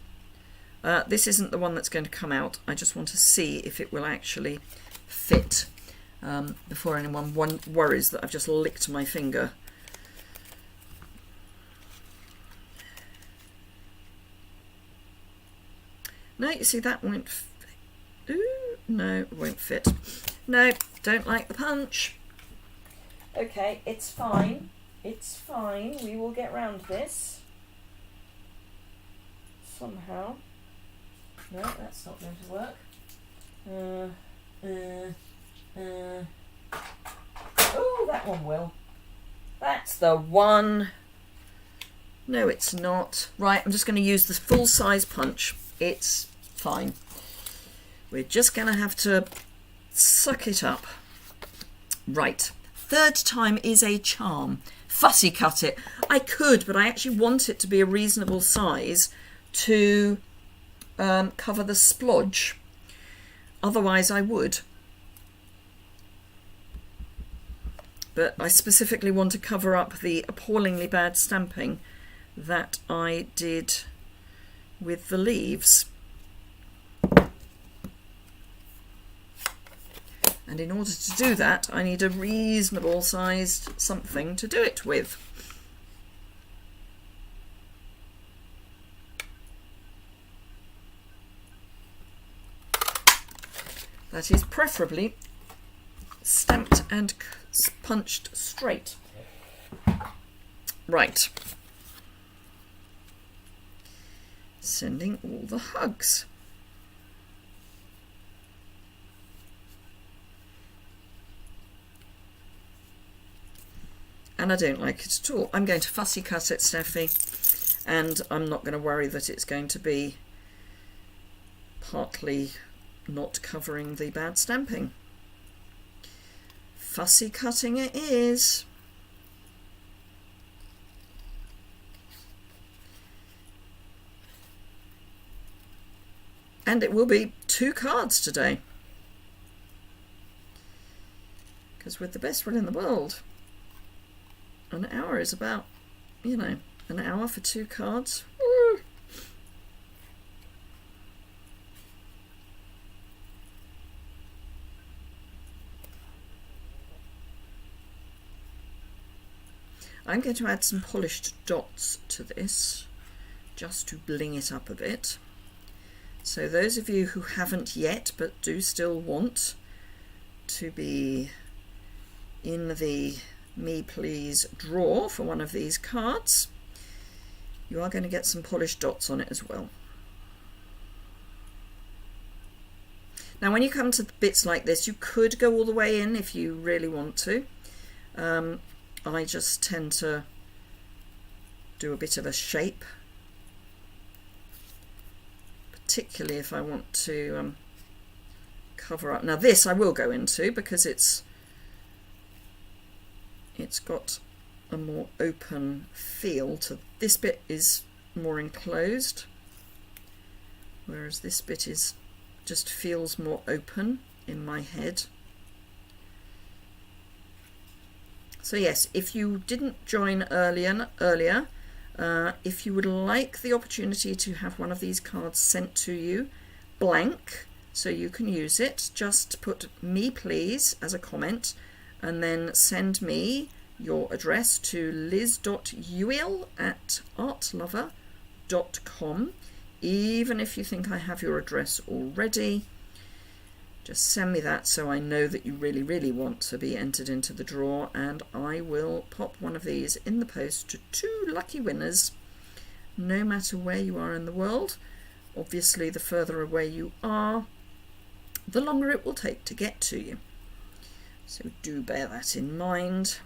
This isn't the one that's going to come out. I just want to see if it will actually fit before anyone worries that I've just licked my finger. No, you see that won't ooh, no, it won't fit. No, don't like the punch. Okay, it's fine. It's fine. We will get round this somehow. No, that's not going to work. Oh, that one will. That's the one. No, it's not. Right, I'm just going to use the full-size punch. It's fine. We're just going to have to suck it up. Right. Third time is a charm. Fussy cut it. I could, but I actually want it to be a reasonable size to cover the splodge. Otherwise I would. But I specifically want to cover up the appallingly bad stamping that I did with the leaves. And in order to do that, I need a reasonable sized something to do it with. That is preferably stamped and punched straight. Right. Sending all the hugs. And I don't like it at all. I'm going to fussy cut it, Steffi, and I'm not going to worry that it's going to be partly not covering the bad stamping. Fussy cutting it is. And it will be 2 cards today. Because with the best will in the world, an hour is about, you know, an hour for 2 cards. Woo. I'm going to add some polished dots to this, just to bling it up a bit. So those of you who haven't yet, but do still want to be in the Me Please draw for one of these cards, you are going to get some polished dots on it as well. Now when you come to bits like this, you could go all the way in if you really want to. I just tend to do a bit of a shape, particularly if I want to cover up. Now this I will go into because it's got a more open feel to this bit, is more enclosed, whereas this bit is just feels more open in my head. So yes, if you didn't join earlier, if you would like the opportunity to have one of these cards sent to you blank so you can use it, just put "me please" as a comment and then send me your address to liz.yuille@artlover.com. Even if you think I have your address already, just send me that so I know that you really, really want to be entered into the draw, and I will pop one of these in the post to 2 lucky winners, no matter where you are in the world. Obviously, the further away you are, the longer it will take to get to you. So do bear that in mind.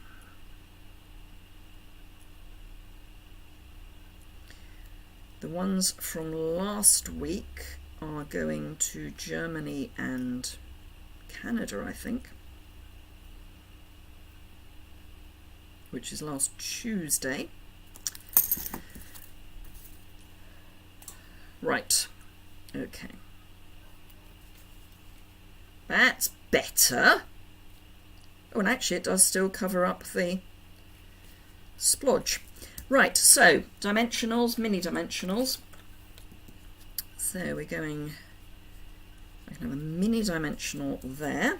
The ones from last week are going to Germany and Canada, I think, which is last Tuesday. Right, okay. That's better. Oh, and actually it does still cover up the splodge. Right, so dimensionals, mini dimensionals. So we're going, I can have a mini dimensional there.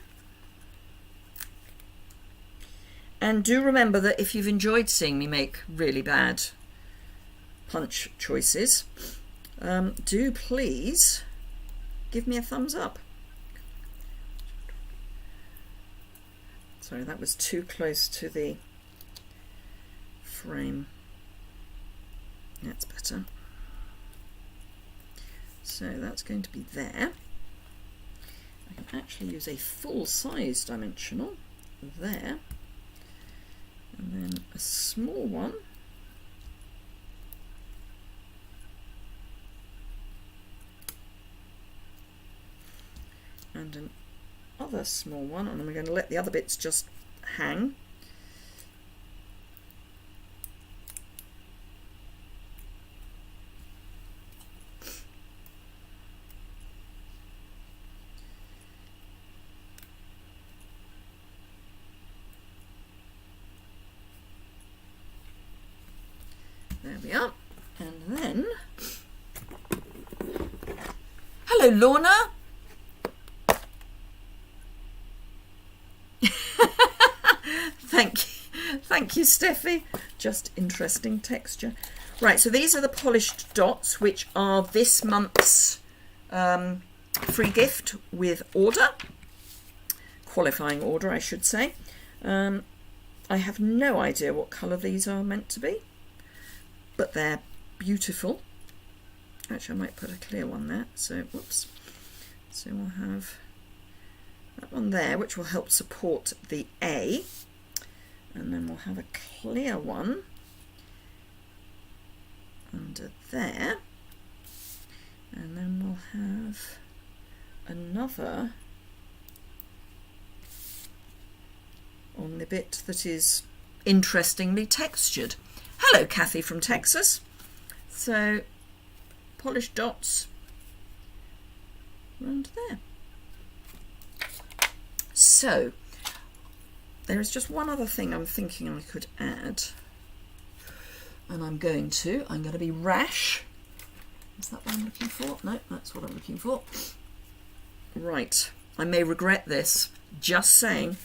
And do remember that if you've enjoyed seeing me make really bad punch choices, do please give me a thumbs up. Sorry, that was too close to the frame. That's better. So that's going to be there. I can actually use a full-size dimensional there, and then a small one and another small one, and I'm going to let the other bits just hang. There we are. And then, hello Lorna. Thank you, Steffi. Just interesting texture. Right, so these are the polished dots, which are this month's free gift with order, qualifying order, I should say. I have no idea what colour these are meant to be, but they're beautiful. Actually, I might put a clear one there. So, whoops. So we'll have that one there, which will help support the A. And then we'll have a clear one under there. And then we'll have another on the bit that is interestingly textured. Hello, Kathy from Texas. So, polished dots around there. So, there is just one other thing I'm thinking I could add, and I'm going to be rash. Is that what I'm looking for? No, that's what I'm looking for. Right, I may regret this, just saying.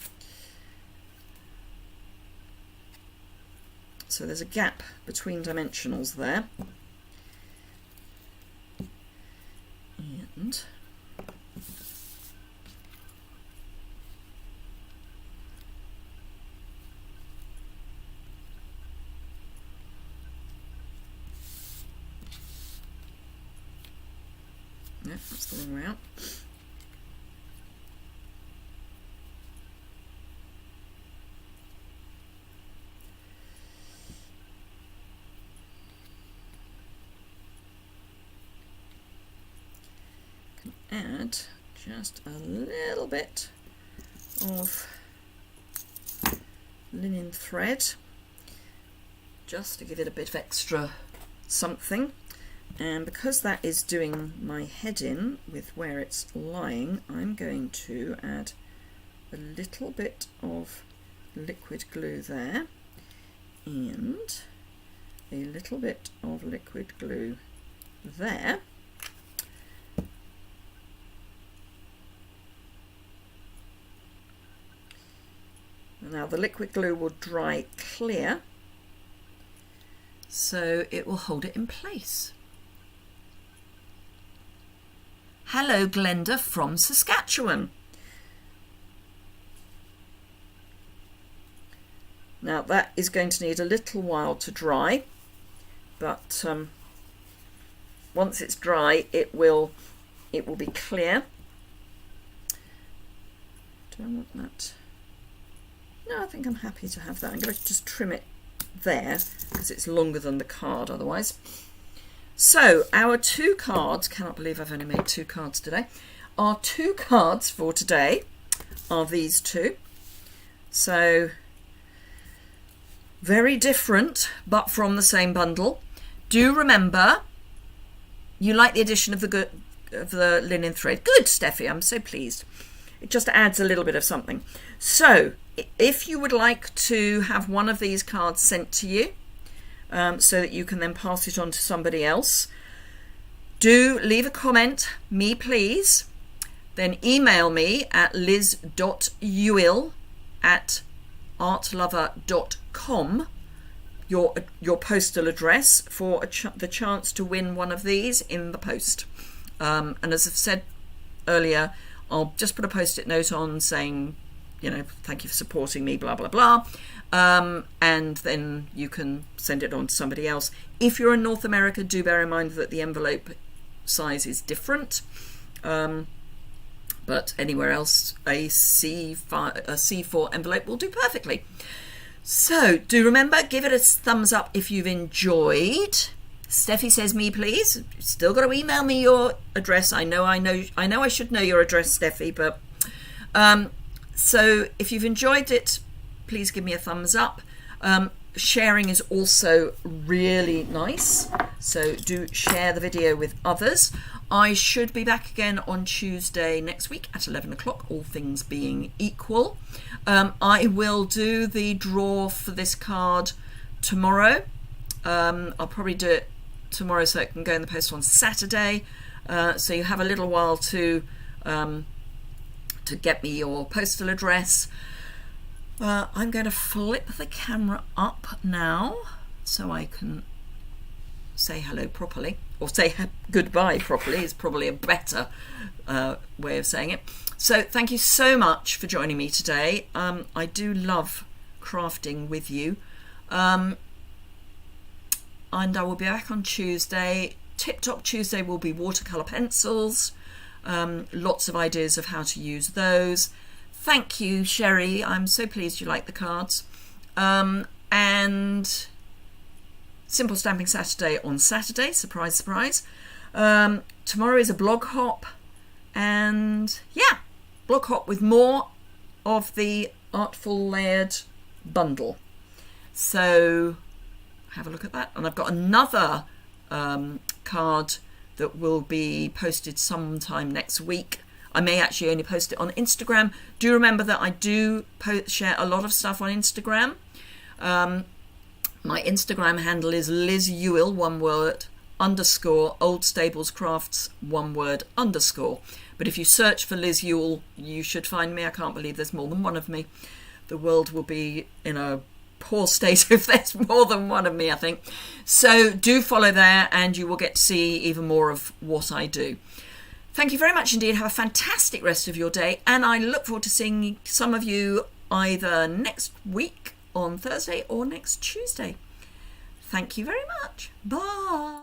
So there's a gap between dimensionals there. And no, that's the wrong way out. Can add just a little bit of linen thread just to give it a bit of extra something. And because that is doing my head in with where it's lying, I'm going to add a little bit of liquid glue there and a little bit of liquid glue there. Now the liquid glue will dry clear, so it will hold it in place. Hello, Glenda from Saskatchewan. Now that is going to need a little while to dry, but once it's dry it will be clear. Do I want that? No, I think I'm happy to have that. I'm going to just trim it there because it's longer than the card otherwise. So our 2 cards, cannot believe I've only made 2 cards today. Our 2 cards for today are these 2. So very different, but from the same bundle. Do remember, you like the addition of the linen thread. Good, Steffi, I'm so pleased. It just adds a little bit of something. So if you would like to have one of these cards sent to you, so that you can then pass it on to somebody else, do leave a comment, me please, then email me at liz.yuille@artlover.com your postal address for the chance to win one of these in the post. And as I've said earlier, I'll just put a post-it note on saying, you know, thank you for supporting me, blah, blah, blah. And then you can send it on to somebody else. If you're in North America, do bear in mind that the envelope size is different. But anywhere else, a C4 envelope will do perfectly. So do remember, give it a thumbs up if you've enjoyed. Steffi says, me please. Still got to email me your address. I know I should know your address, Steffi, but so if you've enjoyed it, please give me a thumbs up. Sharing is also really nice, so do share the video with others. I should be back again on Tuesday next week at 11 o'clock, all things being equal. I will do the draw for this card tomorrow. I'll probably do it tomorrow so it can go in the post on Saturday. So you have a little while to get me your postal address. I'm going to flip the camera up now so I can say hello properly, or say goodbye properly is probably a better way of saying it. So thank you so much for joining me today. I do love crafting with you. And I will be back on Tuesday. Tip Top Tuesday will be watercolour pencils. Lots of ideas of how to use those. Thank you, Sherry. I'm so pleased you like the cards. And Simple Stamping Saturday on Saturday. Surprise, surprise. Tomorrow is a blog hop. And yeah, blog hop with more of the Artful Layered bundle. So have a look at that. And I've got another card that will be posted sometime next week. I may actually only post it on Instagram. Do remember that I do share a lot of stuff on Instagram. My Instagram handle is Liz Yuille, one word, _ Old Stables Crafts, one word, _. But if you search for Liz Yuille, you should find me. I can't believe there's more than one of me. The world will be in a poor state if there's more than one of me, I think. So do follow there and you will get to see even more of what I do. Thank you very much indeed. Have a fantastic rest of your day, and I look forward to seeing some of you either next week on Thursday or next Tuesday. Thank you very much. Bye.